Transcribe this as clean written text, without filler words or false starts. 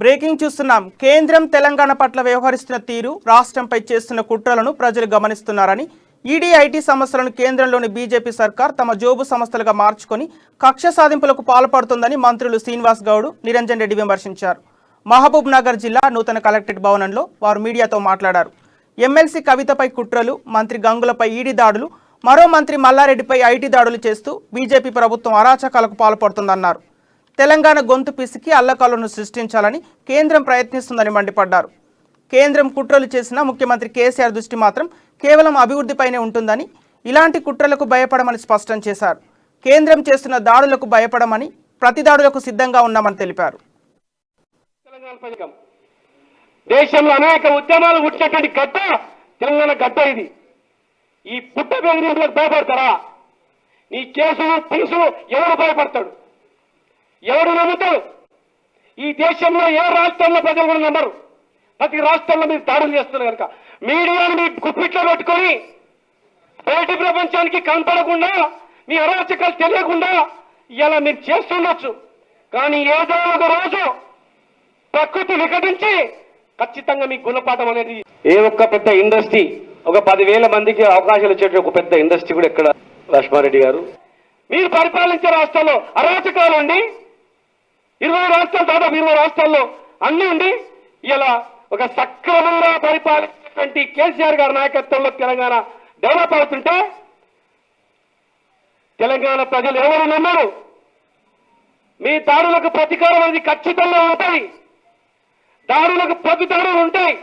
Breaking చూస్తున్నాం. కేంద్రం తెలంగాణ పట్ల వ్యవహరిస్తున్న తీరు, రాష్ట్రంపై చేస్తున్న కుట్రలను ప్రజలు గమనిస్తున్నారని, ఈడీ ఐటీ సంస్థలను కేంద్రంలోని బీజేపీ సర్కార్ తమ జోబు సంస్థలుగా మార్చుకొని కక్ష సాధింపులకు పాల్పడుతుందని మంత్రులు శ్రీనివాస్ గౌడ్, నిరంజన్ రెడ్డి విమర్శించారు. మహబూబ్ నగర్ జిల్లా నూతన కలెక్టరేట్ భవనంలో వారు మీడియాతో మాట్లాడారు. ఎమ్మెల్సీ కవితపై కుట్రలు, మంత్రి గంగులపై ఈడీ దాడులు, మరో మంత్రి మల్లారెడ్డిపై ఐటీ దాడులు చేస్తూ బీజేపీ ప్రభుత్వం అరాచకాలకు పాల్పడుతుందన్నారు. తెలంగాణ గొంతు పిసికి అల్లకల్లను సృష్టించాలని కేంద్రం ప్రయత్నిస్తుందని మండిపడ్డారు. కేంద్రం కుట్రలు చేసినా ముఖ్యమంత్రి కేసీఆర్ దృష్టి మాత్రం కేవలం అభివృద్ధిపైనే ఉంటుందని, ఇలాంటి కుట్రలకు భయపడమని స్పష్టం చేశారు. కేంద్రం చేస్తున్న దాడులకు భయపడమని, ప్రతి దాడులకు సిద్ధంగా ఉన్నామని తెలిపారు. దేశంలో అనేక ఉద్యమాలు పుట్టినటువంటి గడ్డ తెలంగాణ గడ్డ. ఇది ఈ పుట్ట బెదిరింపులకు భయపడతారా? నీ కేసులు పిలుసు ఎవరు భయపడతాడు? ఎవరు నమ్ముతారు? ఈ దేశంలో ఏ రాష్ట్రంలో ప్రజలు కూడా నమ్మరు. ప్రతి రాష్ట్రంలో మీరు దాడులు చేస్తున్నారు కనుక మీడియాను మీ గుప్పిట్లో పెట్టుకొని బయటి ప్రపంచానికి కనపడకుండా, మీ అరాచకాలు తెలియకుండా ఇలా మీరు చేస్తుండొచ్చు. కానీ ఏదో ఒక రోజు ప్రకృతి వికటించి ఖచ్చితంగా మీ గుణపాఠం అనేది ఏ ఒక్క పెద్ద ఇండస్ట్రీ, ఒక 10,000 మందికి అవకాశాలు ఇచ్చేట ఒక పెద్ద ఇండస్ట్రీ కూడా ఎక్కడ? లక్ష్మారెడ్డి గారు, మీరు పరిపాలించే రాష్ట్రాల్లో అరాచకాలు ఉండి 20 రాష్ట్రాలు, దాదాపు 20 రాష్ట్రాల్లో అన్ని ఉండి ఇలా ఒక సక్రమంగా పరిపాలించినటువంటి కేసీఆర్ గారి నాయకత్వంలో తెలంగాణ డెవలప్ అవుతుంటే తెలంగాణ ప్రజలు ఎవరు నమ్మరు. మీ దాడులకు ప్రతీకారం అనేది ఖచ్చితంగా ఉంటాయి. దాడులకు ప్రతి దాడులు ఉంటాయి.